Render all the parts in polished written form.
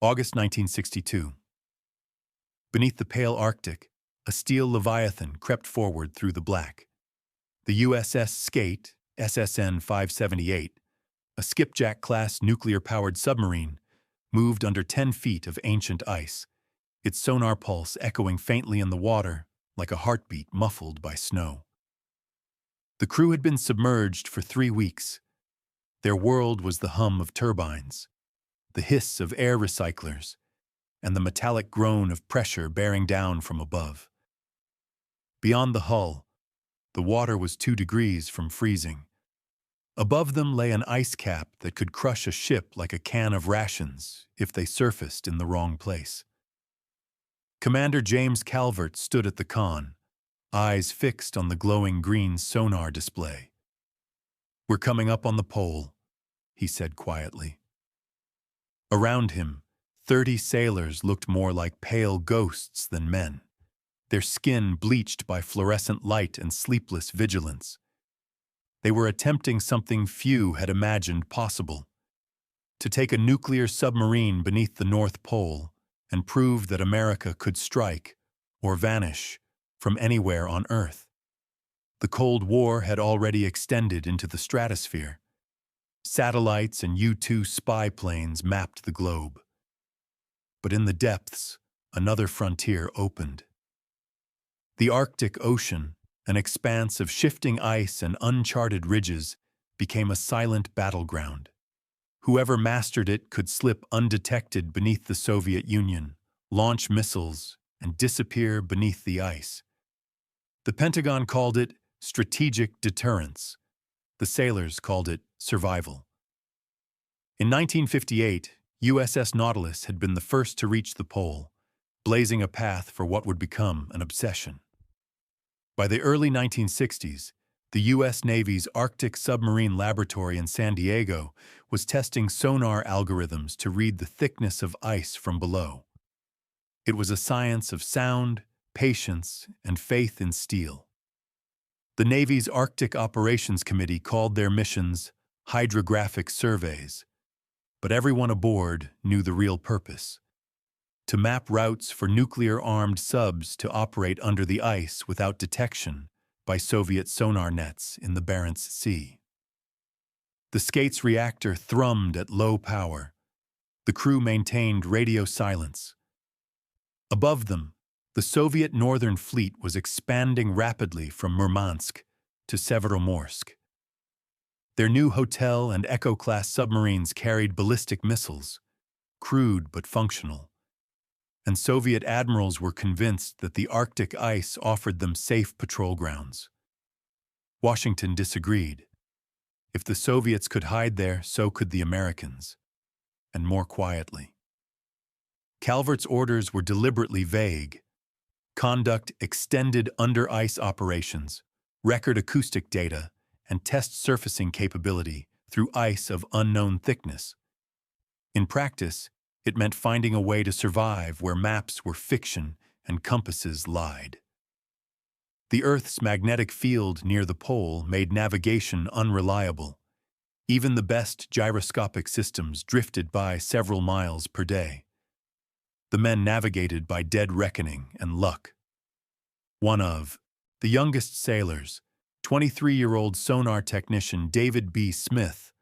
August 1962. Beneath the pale Arctic, a steel leviathan crept forward through the black. The USS Skate, SSN 578, a skipjack-class nuclear-powered submarine, moved under 10 feet of ancient ice, its sonar pulse echoing faintly in the water like a heartbeat muffled by snow. The crew had been submerged for 3 weeks. Their world was the hum of turbines, the hiss of air recyclers, and the metallic groan of pressure bearing down from above. Beyond the hull, the water was 2 degrees from freezing. Above them lay an ice cap that could crush a ship like a can of rations if they surfaced in the wrong place. Commander James Calvert stood at the con, eyes fixed on the glowing green sonar display. "We're coming up on the pole," he said quietly. Around him, 30 sailors looked more like pale ghosts than men, their skin bleached by fluorescent light and sleepless vigilance. They were attempting something few had imagined possible: to take a nuclear submarine beneath the North Pole and prove that America could strike or vanish from anywhere on Earth. The Cold War had already extended into the stratosphere. Satellites and U-2 spy planes mapped the globe. But in the depths, another frontier opened. The Arctic Ocean, an expanse of shifting ice and uncharted ridges, became a silent battleground. Whoever mastered it could slip undetected beneath the Soviet Union, launch missiles, and disappear beneath the ice. The Pentagon called it strategic deterrence. The sailors called it survival. In 1958, USS Nautilus had been the first to reach the pole, blazing a path for what would become an obsession. By the early 1960s, the U.S. Navy's Arctic Submarine Laboratory in San Diego was testing sonar algorithms to read the thickness of ice from below. It was a science of sound, patience, and faith in steel. The Navy's Arctic Operations Committee called their missions hydrographic surveys, but everyone aboard knew the real purpose: to map routes for nuclear-armed subs to operate under the ice without detection by Soviet sonar nets in the Barents Sea. The Skate's reactor thrummed at low power. The crew maintained radio silence. Above them, the Soviet Northern Fleet was expanding rapidly from Murmansk to Severomorsk. Their new Hotel and Echo-class submarines carried ballistic missiles, crude but functional, and Soviet admirals were convinced that the Arctic ice offered them safe patrol grounds. Washington disagreed. If the Soviets could hide there, so could the Americans, and more quietly. Calvert's orders were deliberately vague: conduct extended under-ice operations, record acoustic data, and test surfacing capability through ice of unknown thickness. In practice, it meant finding a way to survive where maps were fiction and compasses lied. The Earth's magnetic field near the pole made navigation unreliable. Even the best gyroscopic systems drifted by several miles per day. The men navigated by dead reckoning and luck. One of the youngest sailors, 23-year-old sonar technician David B. Smith,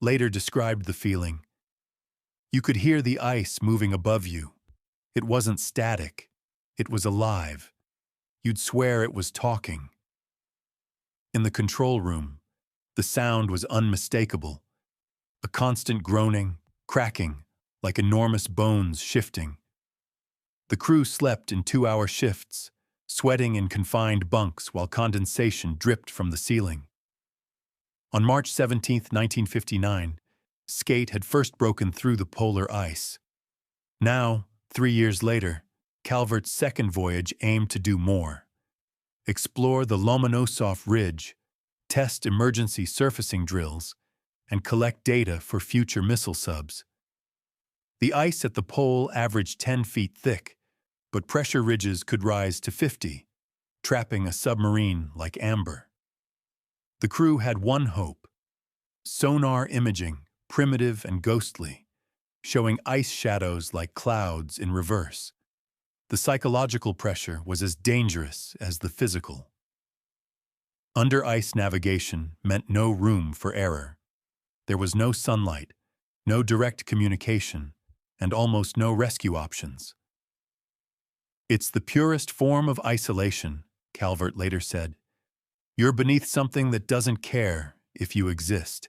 later described the feeling: "You could hear the ice moving above you. It wasn't static. It was alive. You'd swear it was talking." In the control room, the sound was unmistakable: a constant groaning, cracking, like enormous bones shifting. The crew slept in 2-hour shifts, sweating in confined bunks while condensation dripped from the ceiling. On March 17, 1959, Skate had first broken through the polar ice. Now, 3 years later, Calvert's second voyage aimed to do more: explore the Lomonosov Ridge, test emergency surfacing drills, and collect data for future missile subs. The ice at the pole averaged 10 feet thick, but pressure ridges could rise to 50, trapping a submarine like amber. The crew had one hope: sonar imaging, primitive and ghostly, showing ice shadows like clouds in reverse. The psychological pressure was as dangerous as the physical. Under-ice navigation meant no room for error. There was no sunlight, no direct communication, and almost no rescue options. "It's the purest form of isolation," Calvert later said. "You're beneath something that doesn't care if you exist."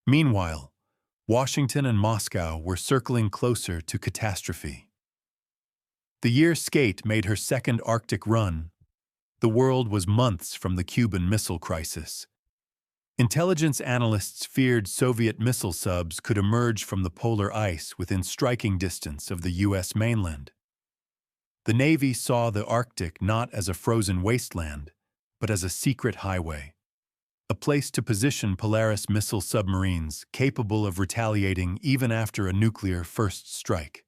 Meanwhile, Washington and Moscow were circling closer to catastrophe. The year Skate made her second Arctic run, the world was months from the Cuban Missile Crisis. Intelligence analysts feared Soviet missile subs could emerge from the polar ice within striking distance of the U.S. mainland. The Navy saw the Arctic not as a frozen wasteland, but as a secret highway, a place to position Polaris missile submarines capable of retaliating even after a nuclear first strike.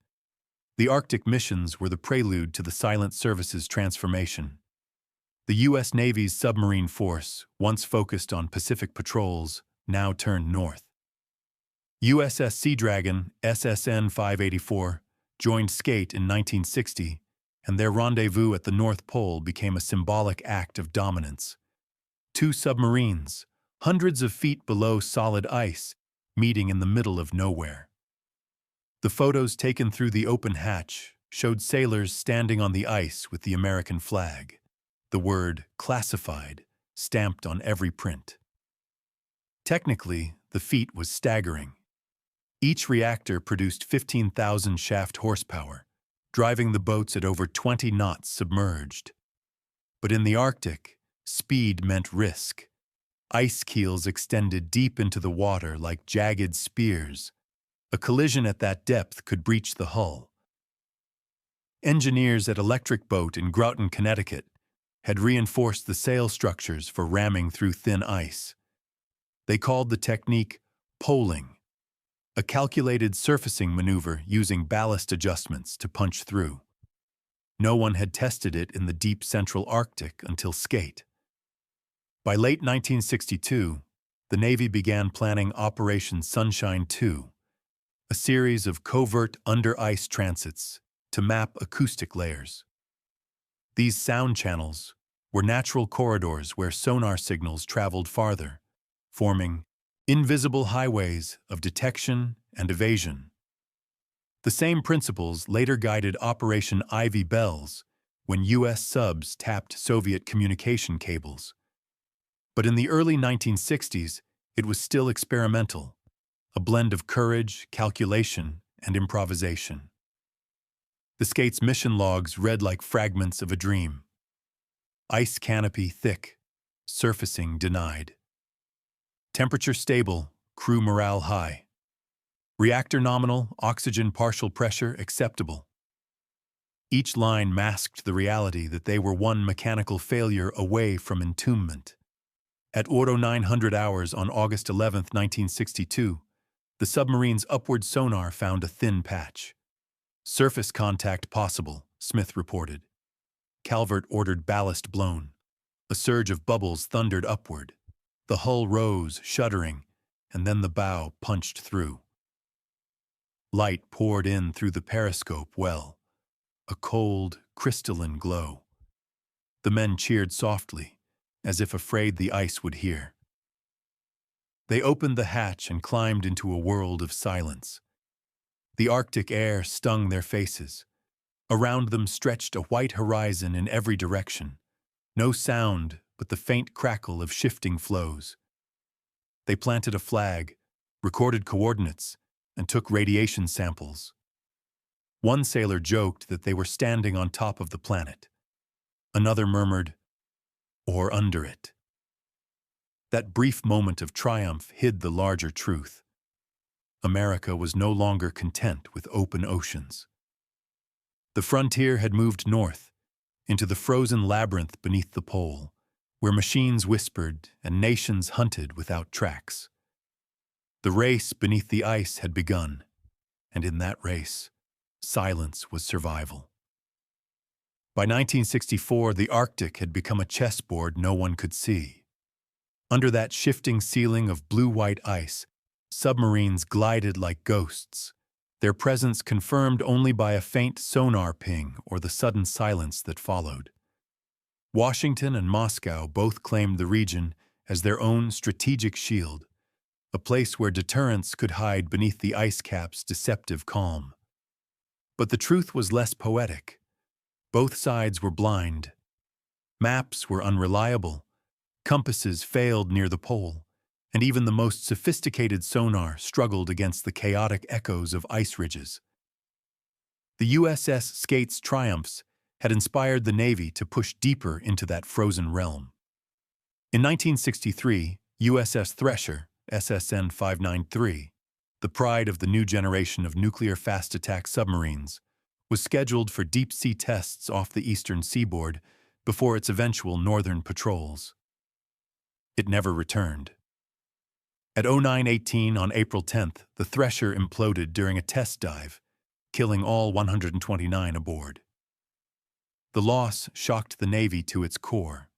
The Arctic missions were the prelude to the Silent Services transformation. The U.S. Navy's submarine force, once focused on Pacific patrols, now turned north. USS Sea Dragon, SSN 584, joined Skate in 1960, and their rendezvous at the North Pole became a symbolic act of dominance. Two submarines, hundreds of feet below solid ice, meeting in the middle of nowhere. The photos taken through the open hatch showed sailors standing on the ice with the American flag, the word "classified" stamped on every print. Technically, the feat was staggering. Each reactor produced 15,000 shaft horsepower, driving the boats at over 20 knots submerged. But in the Arctic, speed meant risk. Ice keels extended deep into the water like jagged spears. A collision at that depth could breach the hull. Engineers at Electric Boat in Groton, Connecticut, had reinforced the sail structures for ramming through thin ice. They called the technique poling, a calculated surfacing maneuver using ballast adjustments to punch through. No one had tested it in the deep central Arctic until Skate. By late 1962, the Navy began planning Operation Sunshine 2, a series of covert under-ice transits to map acoustic layers. These sound channels were natural corridors where sonar signals traveled farther, forming invisible highways of detection and evasion. The same principles later guided Operation Ivy Bells when U.S. subs tapped Soviet communication cables. But in the early 1960s, it was still experimental, a blend of courage, calculation, and improvisation. The Skate's mission logs read like fragments of a dream. Ice canopy thick, surfacing denied. Temperature stable, crew morale high. Reactor nominal, oxygen partial pressure acceptable. Each line masked the reality that they were one mechanical failure away from entombment. At Ordo 900 hours on August 11, 1962, the submarine's upward sonar found a thin patch. "Surface contact possible," Smith reported. Calvert ordered ballast blown. A surge of bubbles thundered upward. The hull rose, shuddering, and then the bow punched through. Light poured in through the periscope well, a cold, crystalline glow. The men cheered softly, as if afraid the ice would hear. They opened the hatch and climbed into a world of silence. The Arctic air stung their faces. Around them stretched a white horizon in every direction. No sound but the faint crackle of shifting flows. They planted a flag, recorded coordinates, and took radiation samples. One sailor joked that they were standing on top of the planet. Another murmured, "or under it." That brief moment of triumph hid the larger truth. America was no longer content with open oceans. The frontier had moved north, into the frozen labyrinth beneath the pole, where machines whispered and nations hunted without tracks. The race beneath the ice had begun, and in that race, silence was survival. By 1964, the Arctic had become a chessboard no one could see. Under that shifting ceiling of blue-white ice, submarines glided like ghosts, their presence confirmed only by a faint sonar ping or the sudden silence that followed. Washington and Moscow both claimed the region as their own strategic shield, a place where deterrence could hide beneath the ice cap's deceptive calm. But the truth was less poetic. Both sides were blind. Maps were unreliable, compasses failed near the pole, and even the most sophisticated sonar struggled against the chaotic echoes of ice ridges. The USS Skate's triumphs had inspired the Navy to push deeper into that frozen realm. In 1963, USS Thresher, SSN 593, the pride of the new generation of nuclear fast-attack submarines, was scheduled for deep-sea tests off the eastern seaboard before its eventual northern patrols. It never returned. At 09:18 on April 10th, the Thresher imploded during a test dive, killing all 129 aboard. The loss shocked the Navy to its core.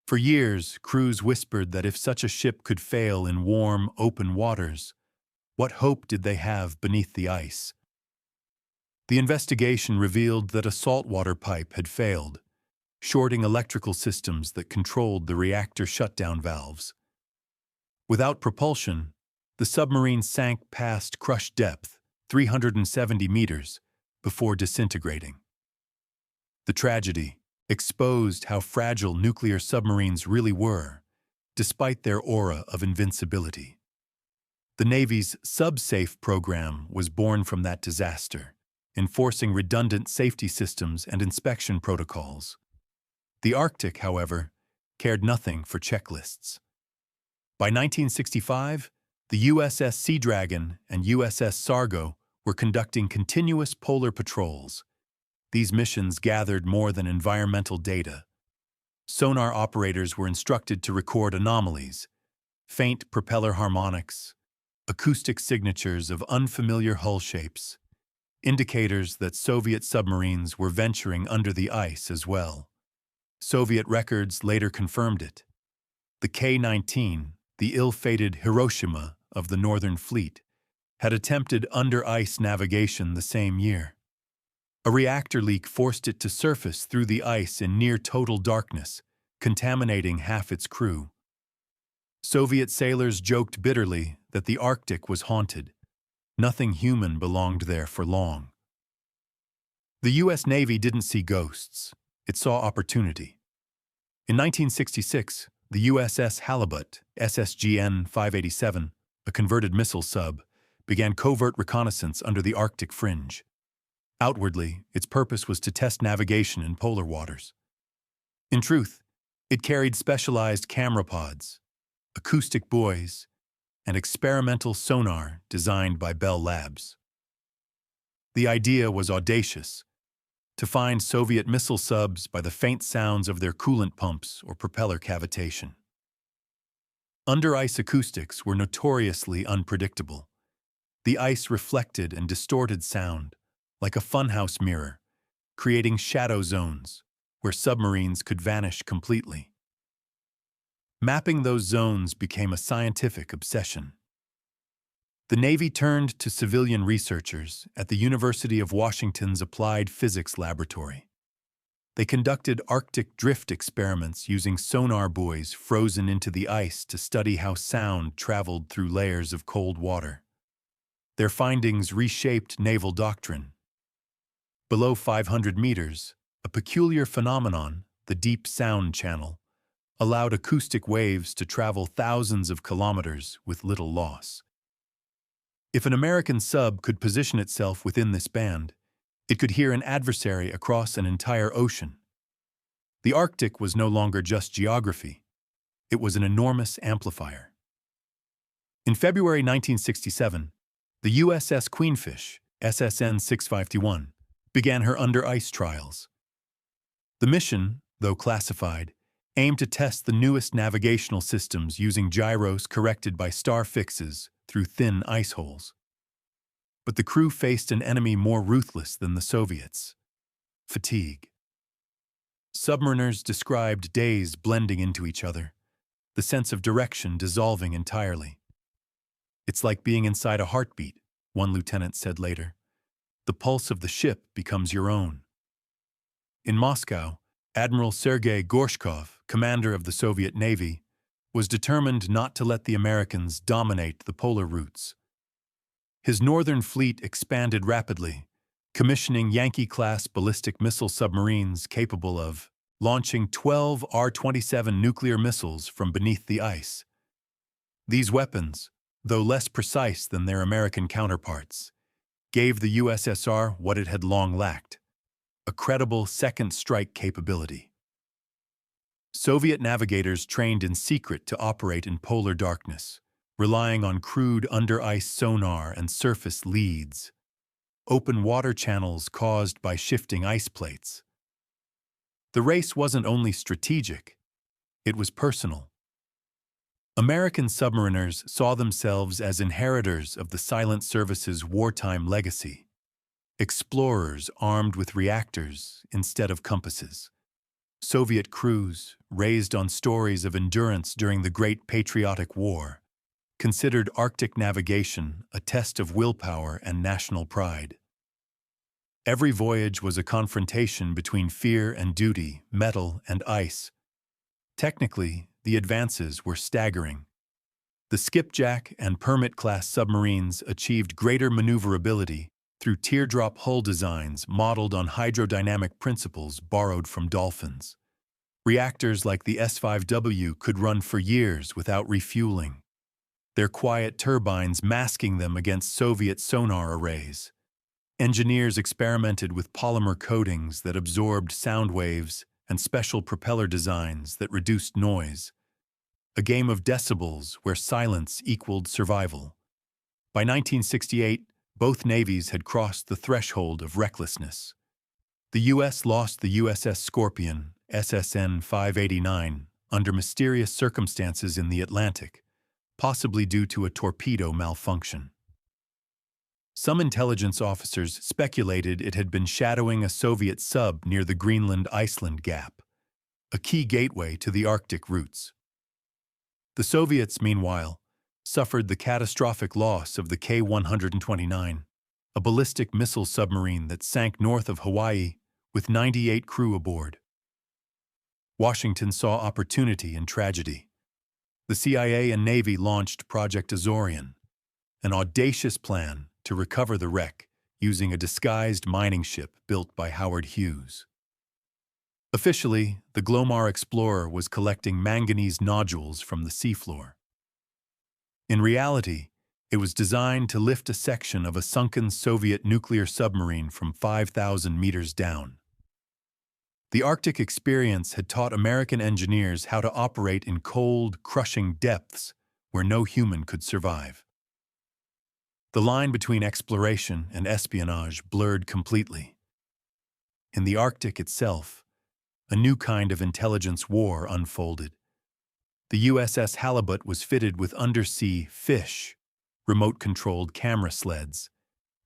For years, crews whispered that if such a ship could fail in warm, open waters, what hope did they have beneath the ice? The investigation revealed that a saltwater pipe had failed, shorting electrical systems that controlled the reactor shutdown valves. Without propulsion, the submarine sank past crush depth, 370 meters, before disintegrating. The tragedy exposed how fragile nuclear submarines really were, despite their aura of invincibility. The Navy's SubSafe program was born from that disaster, enforcing redundant safety systems and inspection protocols. The Arctic, however, cared nothing for checklists. By 1965, the USS Sea Dragon and USS Sargo were conducting continuous polar patrols. These missions gathered more than environmental data. Sonar operators were instructed to record anomalies, faint propeller harmonics, acoustic signatures of unfamiliar hull shapes, indicators that Soviet submarines were venturing under the ice as well. Soviet records later confirmed it. The K-19, the ill-fated Hiroshima of the Northern Fleet, had attempted under-ice navigation the same year. A reactor leak forced it to surface through the ice in near-total darkness, contaminating half its crew. Soviet sailors joked bitterly that the Arctic was haunted. Nothing human belonged there for long. The U.S. Navy didn't see ghosts. It saw opportunity. In 1966, the USS Halibut, SSGN 587, a converted missile sub, began covert reconnaissance under the Arctic fringe. Outwardly, its purpose was to test navigation in polar waters. In truth, it carried specialized camera pods, acoustic buoys, and experimental sonar designed by Bell Labs. The idea was audacious: to find Soviet missile subs by the faint sounds of their coolant pumps or propeller cavitation. Under-ice acoustics were notoriously unpredictable. The ice reflected and distorted sound, like a funhouse mirror, creating shadow zones where submarines could vanish completely. Mapping those zones became a scientific obsession. The Navy turned to civilian researchers at the University of Washington's Applied Physics Laboratory. They conducted Arctic drift experiments using sonar buoys frozen into the ice to study how sound traveled through layers of cold water. Their findings reshaped naval doctrine. Below 500 meters, a peculiar phenomenon, the deep sound channel, allowed acoustic waves to travel thousands of kilometers with little loss. If an American sub could position itself within this band, it could hear an adversary across an entire ocean. The Arctic was no longer just geography. It was an enormous amplifier. In February 1967, the USS Queenfish, SSN 651, began her under-ice trials. The mission, though classified, aimed to test the newest navigational systems using gyros corrected by star fixes through thin ice holes. But the crew faced an enemy more ruthless than the Soviets: fatigue. Submariners described days blending into each other, the sense of direction dissolving entirely. It's like being inside a heartbeat, one lieutenant said later. The pulse of the ship becomes your own. In Moscow, Admiral Sergei Gorshkov, commander of the Soviet Navy, was determined not to let the Americans dominate the polar routes. His northern fleet expanded rapidly, commissioning Yankee-class ballistic missile submarines capable of launching 12 R-27 nuclear missiles from beneath the ice. These weapons, though less precise than their American counterparts, gave the USSR what it had long lacked: a credible second strike capability. Soviet navigators trained in secret to operate in polar darkness, relying on crude under-ice sonar and surface leads, open water channels caused by shifting ice plates. The race wasn't only strategic, it was personal. American submariners saw themselves as inheritors of the Silent Service's wartime legacy, explorers armed with reactors instead of compasses. Soviet crews, raised on stories of endurance during the Great Patriotic War, considered Arctic navigation a test of willpower and national pride. Every voyage was a confrontation between fear and duty, metal and ice. Technically, the advances were staggering. The Skipjack and Permit-class submarines achieved greater maneuverability through teardrop hull designs modeled on hydrodynamic principles borrowed from dolphins. Reactors like the S-5W could run for years without refueling, their quiet turbines masking them against Soviet sonar arrays. Engineers experimented with polymer coatings that absorbed sound waves and special propeller designs that reduced noise. A game of decibels where silence equaled survival. By 1968, both navies had crossed the threshold of recklessness. The U.S. lost the USS Scorpion, SSN 589, under mysterious circumstances in the Atlantic, possibly due to a torpedo malfunction. Some intelligence officers speculated it had been shadowing a Soviet sub near the Greenland-Iceland gap, a key gateway to the Arctic routes. The Soviets, meanwhile, suffered the catastrophic loss of the K-129, a ballistic missile submarine that sank north of Hawaii with 98 crew aboard. Washington saw opportunity in tragedy. The CIA and Navy launched Project Azorian, an audacious plan to recover the wreck using a disguised mining ship built by Howard Hughes. Officially, the Glomar Explorer was collecting manganese nodules from the seafloor. In reality, it was designed to lift a section of a sunken Soviet nuclear submarine from 5,000 meters down. The Arctic experience had taught American engineers how to operate in cold, crushing depths where no human could survive. The line between exploration and espionage blurred completely. In the Arctic itself, a new kind of intelligence war unfolded. The USS Halibut was fitted with undersea fish, remote-controlled camera sleds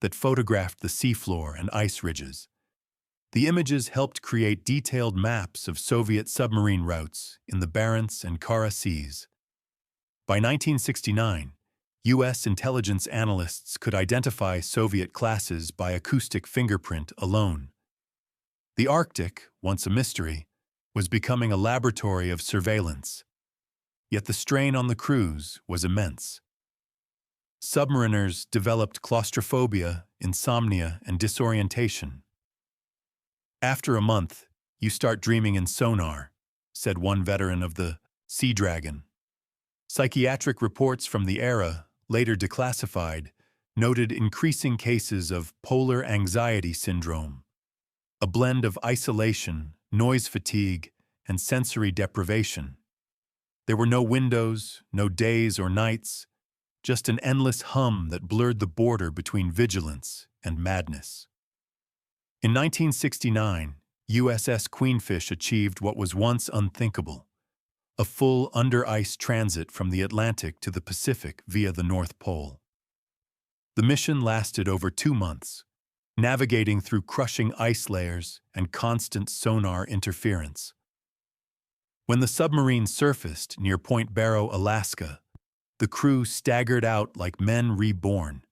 that photographed the seafloor and ice ridges. The images helped create detailed maps of Soviet submarine routes in the Barents and Kara Seas. By 1969, U.S. intelligence analysts could identify Soviet classes by acoustic fingerprint alone. The Arctic, once a mystery, was becoming a laboratory of surveillance. Yet the strain on the crews was immense. Submariners developed claustrophobia, insomnia, and disorientation. "After a month, you start dreaming in sonar," said one veteran of the Sea Dragon. Psychiatric reports from the era, later declassified, noted increasing cases of polar anxiety syndrome, a blend of isolation, noise fatigue, and sensory deprivation. There were no windows, no days or nights, just an endless hum that blurred the border between vigilance and madness. In 1969, USS Queenfish achieved what was once unthinkable: a full under-ice transit from the Atlantic to the Pacific via the North Pole. The mission lasted over 2 months, navigating through crushing ice layers and constant sonar interference. When the submarine surfaced near Point Barrow, Alaska, The crew staggered out like men reborn.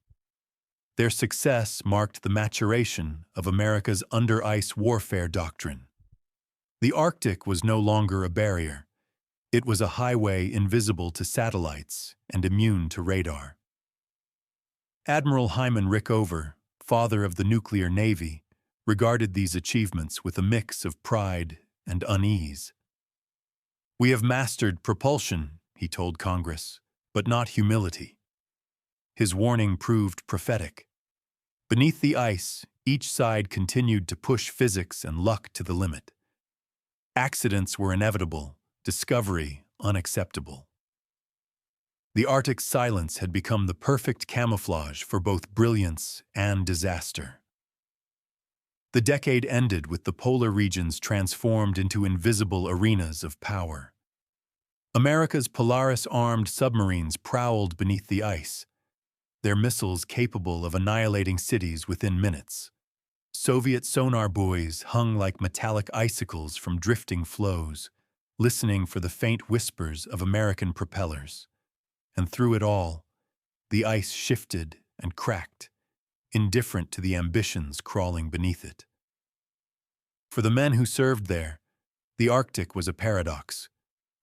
Their success marked the maturation of America's under-ice warfare doctrine. The Arctic was no longer a barrier. It was a highway invisible to satellites and immune to radar. Admiral Hyman Rickover, father of the nuclear navy, regarded these achievements with a mix of pride and unease. "We have mastered propulsion," he told Congress, "but not humility." His warning proved prophetic. Beneath the ice, each side continued to push physics and luck to the limit. Accidents were inevitable, discovery unacceptable. The Arctic's silence had become the perfect camouflage for both brilliance and disaster. The decade ended with the polar regions transformed into invisible arenas of power. America's Polaris-armed submarines prowled beneath the ice, their missiles capable of annihilating cities within minutes. Soviet sonar buoys hung like metallic icicles from drifting floes, listening for the faint whispers of American propellers. And through it all, the ice shifted and cracked, indifferent to the ambitions crawling beneath it. For the men who served there, the Arctic was a paradox,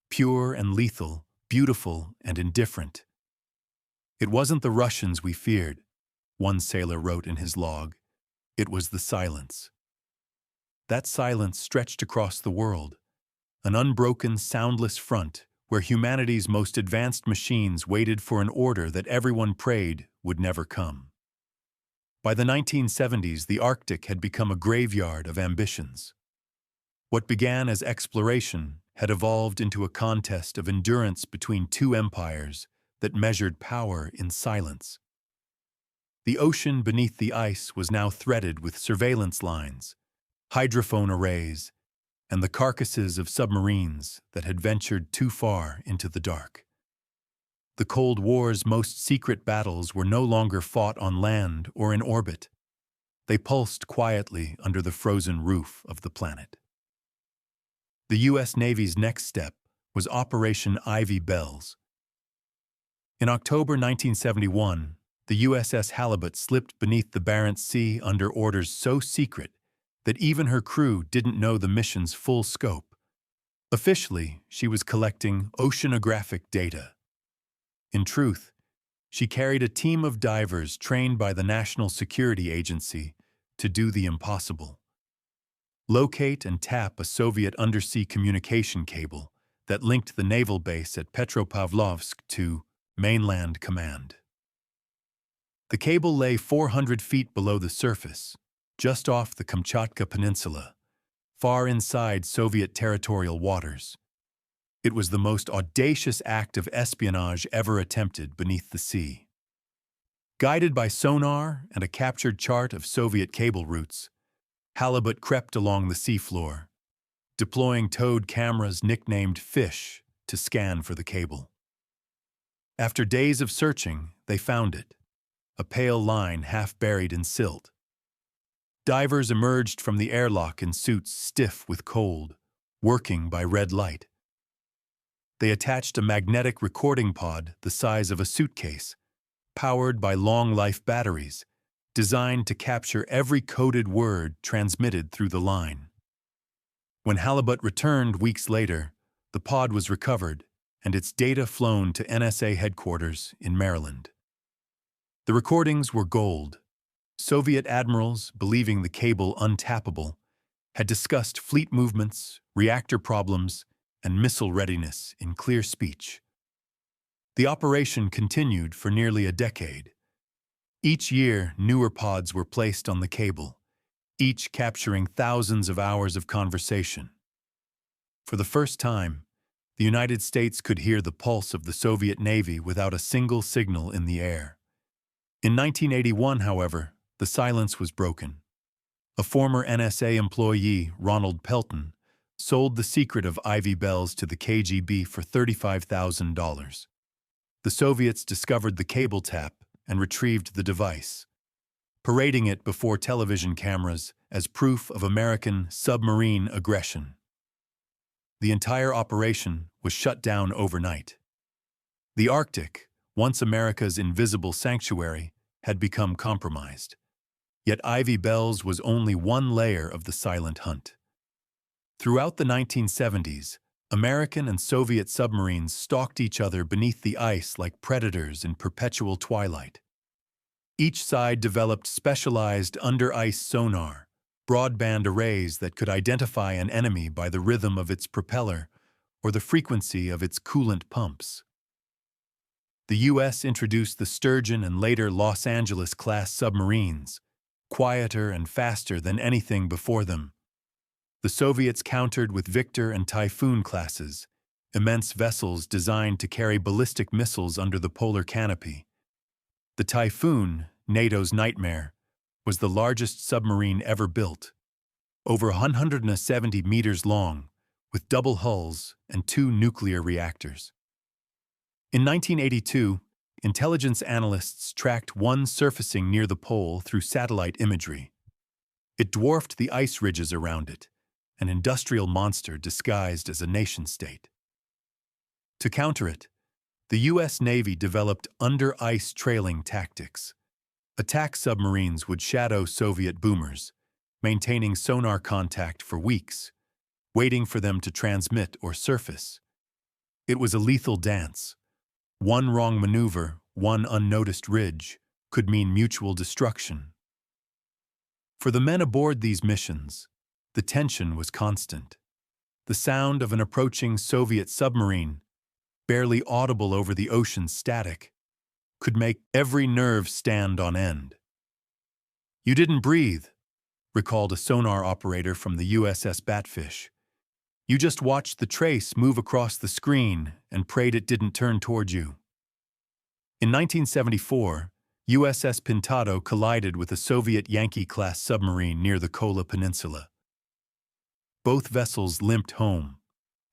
pure and lethal, beautiful and indifferent. "It wasn't the Russians we feared," one sailor wrote in his log. "It was the silence." That silence stretched across the world, an unbroken, soundless front where humanity's most advanced machines waited for an order that everyone prayed would never come. By the 1970s, the Arctic had become a graveyard of ambitions. What began as exploration had evolved into a contest of endurance between two empires that measured power in silence. The ocean beneath the ice was now threaded with surveillance lines, hydrophone arrays, and the carcasses of submarines that had ventured too far into the dark. The Cold War's most secret battles were no longer fought on land or in orbit. They pulsed quietly under the frozen roof of the planet. The U.S. Navy's next step was Operation Ivy Bells. In October 1971, the USS Halibut slipped beneath the Barents Sea under orders so secret that even her crew didn't know the mission's full scope. Officially, she was collecting oceanographic data. In truth, she carried a team of divers trained by the National Security Agency to do the impossible: locate and tap a Soviet undersea communication cable that linked the naval base at Petropavlovsk to mainland command. The cable lay 400 feet below the surface, just off the Kamchatka Peninsula, far inside Soviet territorial waters. It was the most audacious act of espionage ever attempted beneath the sea. Guided by sonar and a captured chart of Soviet cable routes, Halibut crept along the seafloor, deploying towed cameras nicknamed Fish to scan for the cable. After days of searching, they found it, a pale line half buried in silt. Divers emerged from the airlock in suits stiff with cold, working by red light. They attached a magnetic recording pod the size of a suitcase, powered by long-life batteries, designed to capture every coded word transmitted through the line. When Halibut returned weeks later, the pod was recovered and its data flown to NSA headquarters in Maryland. The recordings were gold. Soviet admirals, believing the cable untappable, had discussed fleet movements, reactor problems, and missile readiness in clear speech. The operation continued for nearly a decade. Each year, newer pods were placed on the cable, each capturing thousands of hours of conversation. For the first time, the United States could hear the pulse of the Soviet Navy without a single signal in the air. In 1981, however, the silence was broken. A former NSA employee, Ronald Pelton, sold the secret of Ivy Bells to the KGB for $35,000. The Soviets discovered the cable tap and retrieved the device, parading it before television cameras as proof of American submarine aggression. The entire operation was shut down overnight. The Arctic, once America's invisible sanctuary, had become compromised. Yet Ivy Bells was only one layer of the silent hunt. Throughout the 1970s, American and Soviet submarines stalked each other beneath the ice like predators in perpetual twilight. Each side developed specialized under-ice sonar, broadband arrays that could identify an enemy by the rhythm of its propeller or the frequency of its coolant pumps. The U.S. introduced the Sturgeon and later Los Angeles-class submarines, quieter and faster than anything before them. The Soviets countered with Victor and Typhoon classes, immense vessels designed to carry ballistic missiles under the polar canopy. The Typhoon, NATO's nightmare, was the largest submarine ever built, over 170 meters long, with double hulls and 2 nuclear reactors. In 1982, intelligence analysts tracked one surfacing near the pole through satellite imagery. It dwarfed the ice ridges around it, an industrial monster disguised as a nation-state. To counter it, the U.S. Navy developed under-ice trailing tactics. Attack submarines would shadow Soviet boomers, maintaining sonar contact for weeks, waiting for them to transmit or surface. It was a lethal dance. One wrong maneuver, one unnoticed ridge, could mean mutual destruction. For the men aboard these missions, the tension was constant. The sound of an approaching Soviet submarine, barely audible over the ocean's static, could make every nerve stand on end. "You didn't breathe," recalled a sonar operator from the USS Batfish. "You just watched the trace move across the screen and prayed it didn't turn toward you." In 1974, USS Pintado collided with a Soviet Yankee-class submarine near the Kola Peninsula. Both vessels limped home,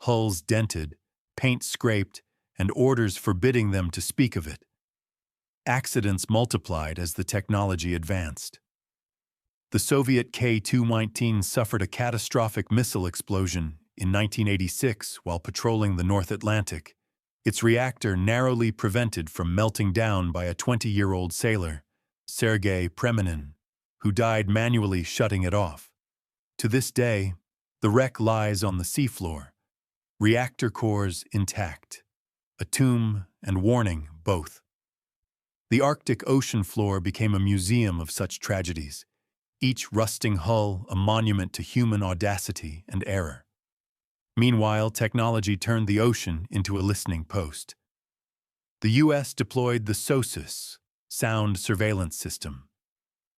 hulls dented, paint scraped, and orders forbidding them to speak of it. Accidents multiplied as the technology advanced. The Soviet K-219 suffered a catastrophic missile explosion in 1986 while patrolling the North Atlantic, its reactor narrowly prevented from melting down by a 20-year-old sailor, Sergei Preminin, who died manually shutting it off. To this day, the wreck lies on the seafloor, reactor cores intact, a tomb and warning both. The Arctic ocean floor became a museum of such tragedies, each rusting hull a monument to human audacity and error. Meanwhile, technology turned the ocean into a listening post. The U.S. deployed the SOSUS, Sound Surveillance System,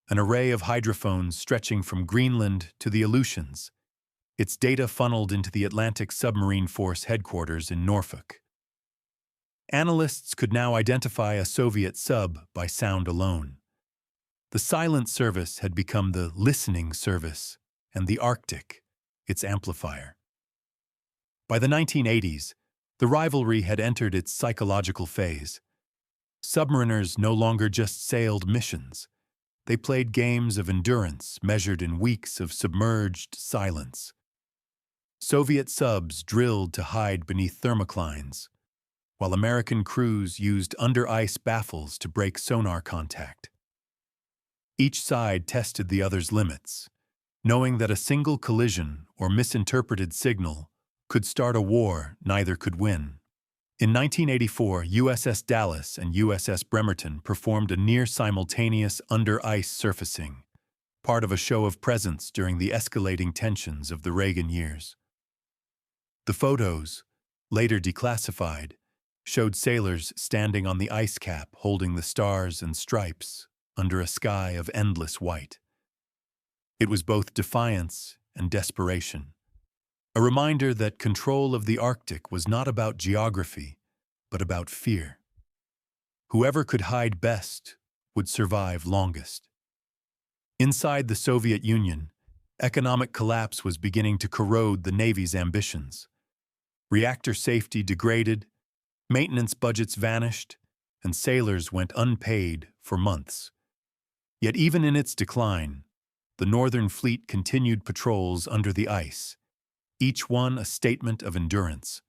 an array of hydrophones stretching from Greenland to the Aleutians, its data funneled into the Atlantic Submarine Force headquarters in Norfolk. Analysts could now identify a Soviet sub by sound alone. The silent service had become the listening service, and the Arctic, its amplifier. By the 1980s, the rivalry had entered its psychological phase. Submariners no longer just sailed missions. They played games of endurance measured in weeks of submerged silence. Soviet subs drilled to hide beneath thermoclines, while American crews used under-ice baffles to break sonar contact. Each side tested the other's limits, knowing that a single collision or misinterpreted signal could start a war neither could win. In 1984, USS Dallas and USS Bremerton performed a near-simultaneous under-ice surfacing, part of a show of presence during the escalating tensions of the Reagan years. The photos, later declassified, showed sailors standing on the ice cap holding the stars and stripes under a sky of endless white. It was both defiance and desperation, a reminder that control of the Arctic was not about geography, but about fear. Whoever could hide best would survive longest. Inside the Soviet Union, economic collapse was beginning to corrode the Navy's ambitions. Reactor safety degraded, maintenance budgets vanished, and sailors went unpaid for months. Yet even in its decline, the Northern Fleet continued patrols under the ice, each one a statement of endurance.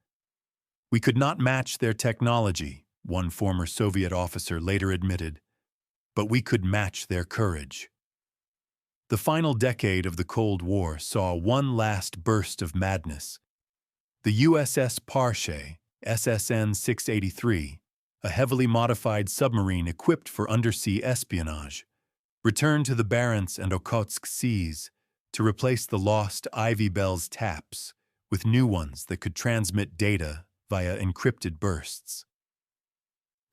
We could not match their technology, one former Soviet officer later admitted, but we could match their courage. The final decade of the Cold War saw one last burst of madness. The USS Baton SSN 683, a heavily modified submarine equipped for undersea espionage, returned to the Barents and Okhotsk seas to replace the lost Ivy Bells taps with new ones that could transmit data via encrypted bursts.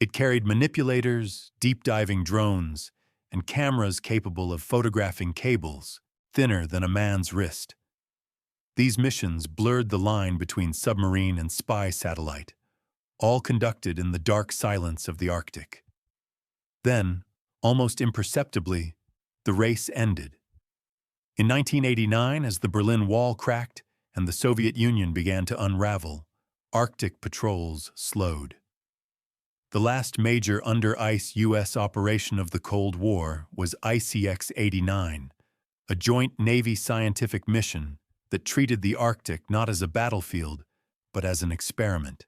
It carried manipulators, deep-diving drones, and cameras capable of photographing cables thinner than a man's wrist. These missions blurred the line between submarine and spy satellite, all conducted in the dark silence of the Arctic. Then, almost imperceptibly, the race ended. In 1989, as the Berlin Wall cracked and the Soviet Union began to unravel, Arctic patrols slowed. The last major under-ice U.S. operation of the Cold War was ICX-89, a joint Navy scientific mission that treated the Arctic not as a battlefield, but as an experiment.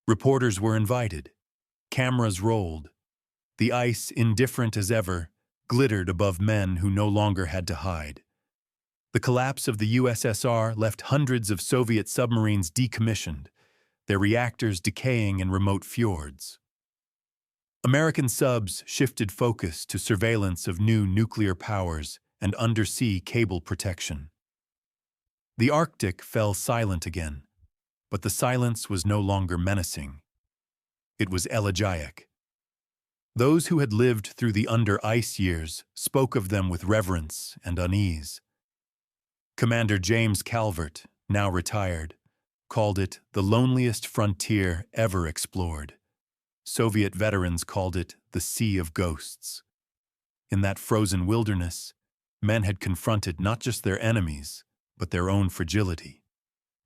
Reporters were invited. Cameras rolled. The ice, indifferent as ever, glittered above men who no longer had to hide. The collapse of the USSR left hundreds of Soviet submarines decommissioned, their reactors decaying in remote fjords. American subs shifted focus to surveillance of new nuclear powers and undersea cable protection. The Arctic fell silent again, but the silence was no longer menacing. It was elegiac. Those who had lived through the under-ice years spoke of them with reverence and unease. Commander James Calvert, now retired, called it the loneliest frontier ever explored. Soviet veterans called it the Sea of Ghosts. In that frozen wilderness, men had confronted not just their enemies, but their own fragility.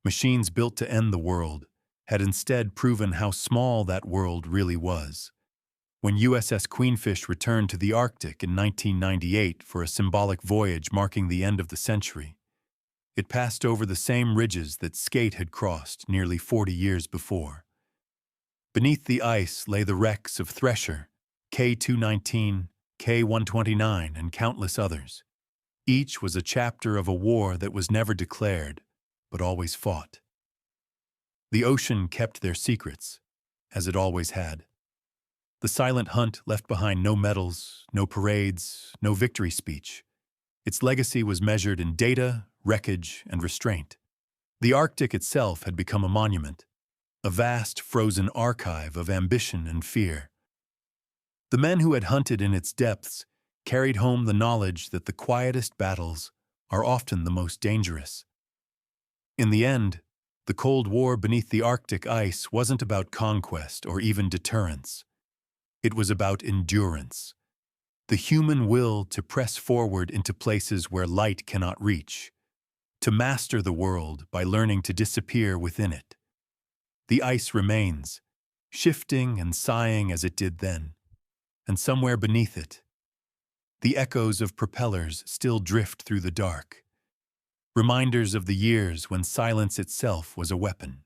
Machines built to end the world had instead proven how small that world really was. When USS Queenfish returned to the Arctic in 1998 for a symbolic voyage marking the end of the century, it passed over the same ridges that Skate had crossed nearly 40 years before. Beneath the ice lay the wrecks of Thresher, K-219, K-129, and countless others. Each was a chapter of a war that was never declared, but always fought. The ocean kept their secrets, as it always had. The silent hunt left behind no medals, no parades, no victory speech. Its legacy was measured in data, wreckage, and restraint. The Arctic itself had become a monument, a vast frozen archive of ambition and fear. The men who had hunted in its depths carried home the knowledge that the quietest battles are often the most dangerous. In the end, the Cold War beneath the Arctic ice wasn't about conquest or even deterrence. It was about endurance, the human will to press forward into places where light cannot reach, to master the world by learning to disappear within it. The ice remains, shifting and sighing as it did then, and somewhere beneath it, the echoes of propellers still drift through the dark, reminders of the years when silence itself was a weapon.